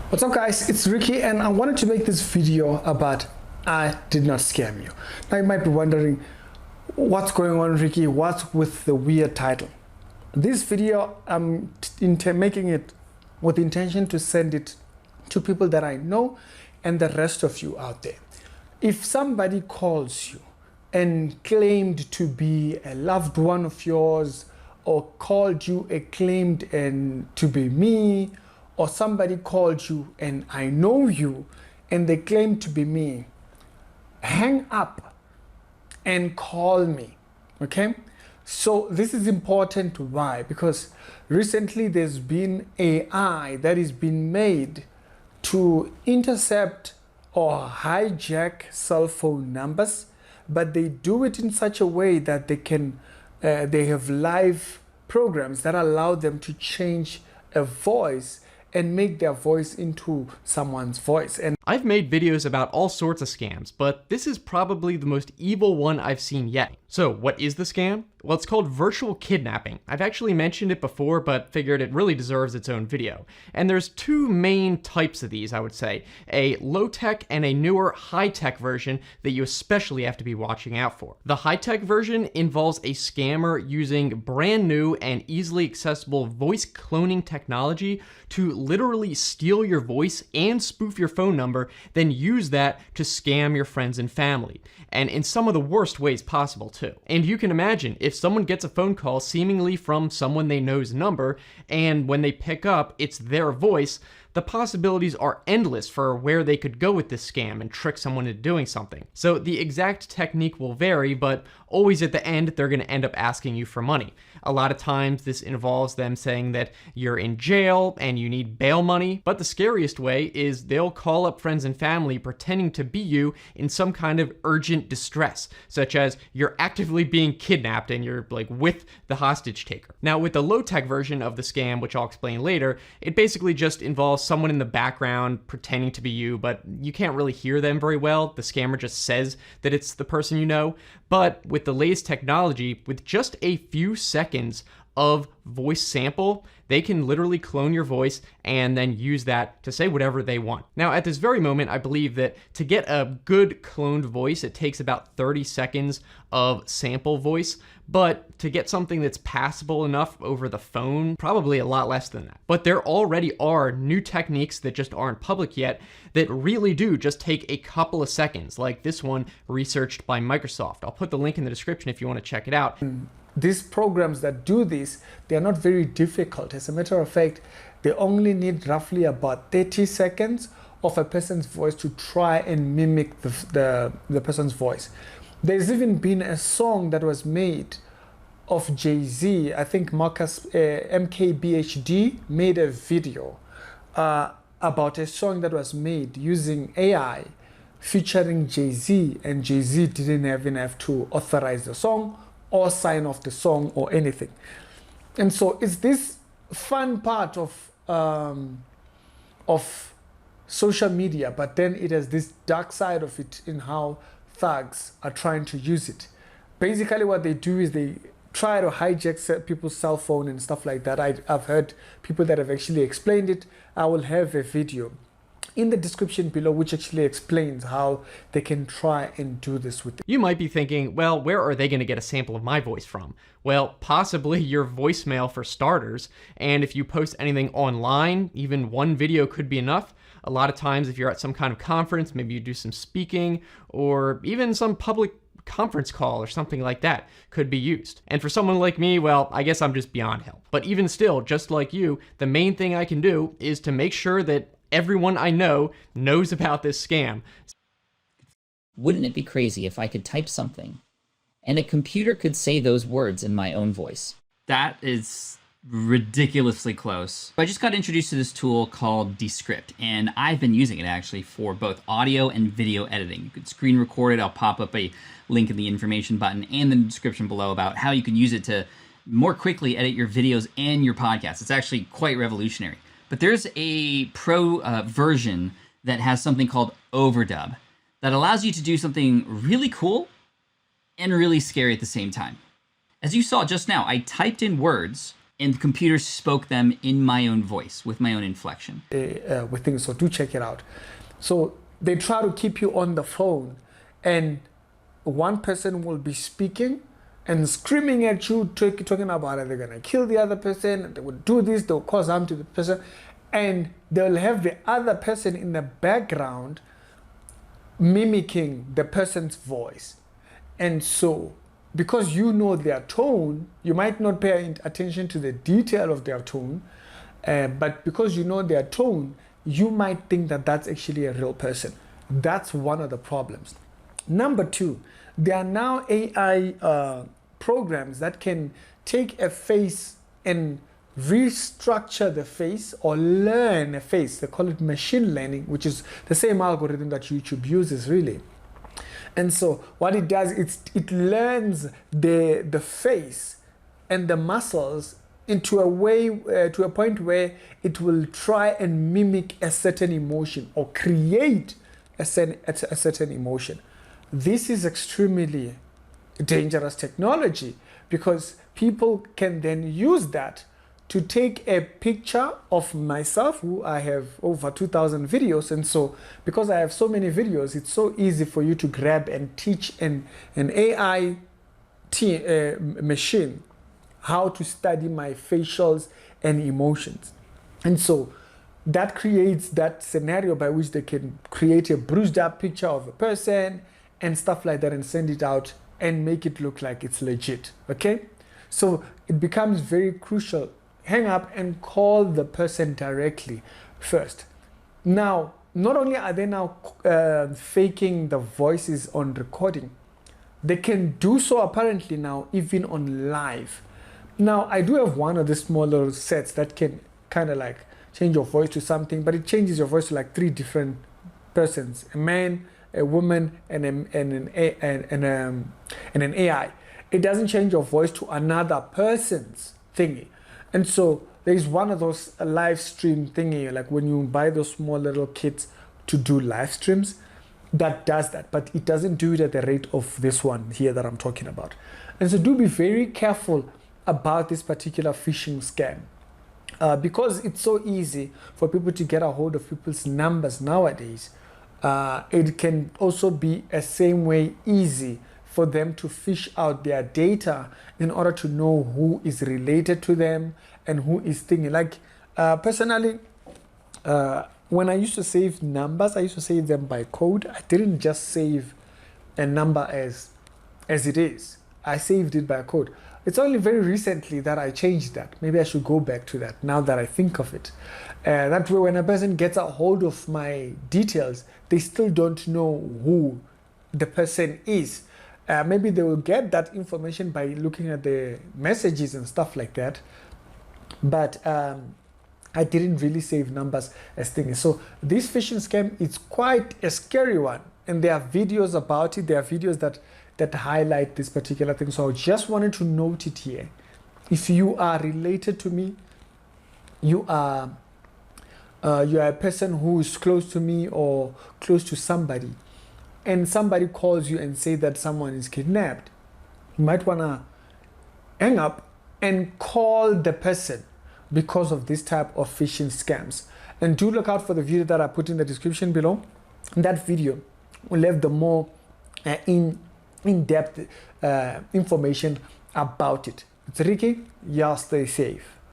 What's up guys, it's Ricky and I wanted to make this video about I did not scam you. Now you might be wondering, what's going on, Ricky? What's with the weird title? This video, I'm making it with the intention to send it to people that I know and the rest of you out there. If somebody calls you and claimed to be a loved one of yours, or called you and claimed to be me, or somebody called you and I know you and they claim to be me, hang up and call me, okay? So this is important. Why? Because recently there's been AI that is being made to intercept or hijack cell phone numbers, but they do it in such a way that they have live programs that allow them to change a voice and make their voice into someone's voice. And I've made videos about all sorts of scams, but this is probably the most evil one I've seen yet. So what is the scam? Well, it's called virtual kidnapping. I've actually mentioned it before, but figured it really deserves its own video. And there's two main types of these, I would say. A low-tech and a newer high-tech version that you especially have to be watching out for. The high-tech version involves a scammer using brand new and easily accessible voice cloning technology to literally steal your voice and spoof your phone number, then use that to scam your friends and family. And in some of the worst ways possible too. And you can imagine, if someone gets a phone call seemingly from someone they know's number, and when they pick up, it's their voice, the possibilities are endless for where they could go with this scam and trick someone into doing something. So the exact technique will vary, but always at the end, they're going to end up asking you for money. A lot of times this involves them saying that you're in jail and you need bail money, but the scariest way is they'll call up friends and family pretending to be you in some kind of urgent distress, such as you're actively being kidnapped and you're like with the hostage taker. Now with the low-tech version of the scam, which I'll explain later, it basically just involves someone in the background pretending to be you, but you can't really hear them very well. The scammer just says that it's the person you know. But with the latest technology, with just a few seconds of voice sample, they can literally clone your voice and then use that to say whatever they want. Now, at this very moment, I believe that to get a good cloned voice, it takes about 30 seconds of sample voice, but to get something that's passable enough over the phone, probably a lot less than that. But there already are new techniques that just aren't public yet that really do just take a couple of seconds, like this one researched by Microsoft. I'll put the link in the description if you want to check it out. These programs that do this, they are not very difficult. As a matter of fact, they only need roughly about 30 seconds of a person's voice to try and mimic the person's voice. There's even been a song that was made of Jay-Z. I think Marcus MKBHD made a video about a song that was made using AI featuring Jay-Z, and Jay-Z didn't even have to authorize the song or sign off the song or anything. And so it's this fun part of social media, but then it has this dark side of it in how thugs are trying to use it. Basically what they do is they try to hijack people's cell phone and stuff like that. I've heard people that have actually explained it. I will have a video in the description below which actually explains how they can try and do this with it. You might be thinking, well, where are they going to get a sample of my voice from? Well, possibly your voicemail for starters, and if you post anything online, even one video could be enough. A lot of times if you're at some kind of conference, maybe you do some speaking, or even some public conference call or something like that could be used. And for someone like me, well, I guess I'm just beyond help. But even still, just like you, the main thing I can do is to make sure that everyone I know knows about this scam. Wouldn't it be crazy if I could type something and a computer could say those words in my own voice? That is ridiculously close. I just got introduced to this tool called Descript, and I've been using it actually for both audio and video editing. You could screen record it. I'll pop up a link in the information button and the description below about how you can use it to more quickly edit your videos and your podcasts. It's actually quite revolutionary. But there's a pro version that has something called Overdub that allows you to do something really cool and really scary at the same time. As you saw just now, I typed in words and the computer spoke them in my own voice with my own inflection. With things, so do check it out. So they try to keep you on the phone, and one person will be speaking and screaming at you, talking about it. They're gonna kill the other person, they will do this, they'll cause harm to the person, and they'll have the other person in the background mimicking the person's voice. And so because you know their tone, you might not pay attention to the detail of their tone, but because you know their tone, you might think that that's actually a real person. That's one of the problems. Number two, there are now AI programs that can take a face and restructure the face or learn a face. They call it machine learning, which is the same algorithm that YouTube uses, really. And so what it does, it learns the face and the muscles into a way, to a point where it will try and mimic a certain emotion or create a certain emotion. This is extremely dangerous technology, because people can then use that to take a picture of myself, who I have over 2,000 videos. And so because I have so many videos, it's so easy for you to grab and teach an AI machine how to study my facials and emotions. And so that creates that scenario by which they can create a bruised up picture of a person and stuff like that and send it out and make it look like it's legit. Okay? So it becomes very crucial. Hang up and call the person directly first. Now, not only are they now faking the voices on recording, they can do so apparently now even on live. Now, I do have one of the small little sets that can kind of like change your voice to something, but it changes your voice to like 3 different persons: a man, a woman, and an AI. It doesn't change your voice to another person's thingy. And so there's one of those live stream thingy, like when you buy those small little kits to do live streams, that does that, but it doesn't do it at the rate of this one here that I'm talking about. And so do be very careful about this particular phishing scam, because it's so easy for people to get a hold of people's numbers nowadays. It can also be a same way easy for them to fish out their data in order to know who is related to them and who is thinking. Like personally, when I used to save numbers, I used to save them by code. I didn't just save a number as it is. I saved it by code. It's only very recently that I changed that. Maybe I should go back to that now that I think of it. That way, when a person gets a hold of my details, they still don't know who the person is. Maybe they will get that information by looking at the messages and stuff like that. But I didn't really save numbers as things. So this phishing scam is quite a scary one. And there are videos about it. There are videos that highlight this particular thing. So I just wanted to note it here. If you are related to me, you are a person who is close to me or close to somebody, and somebody calls you and say that someone is kidnapped, you might want to hang up and call the person because of this type of phishing scams. And do look out for the video that I put in the description below. In that video will have the more in-depth information about it. It's Ricky. Y'all stay safe.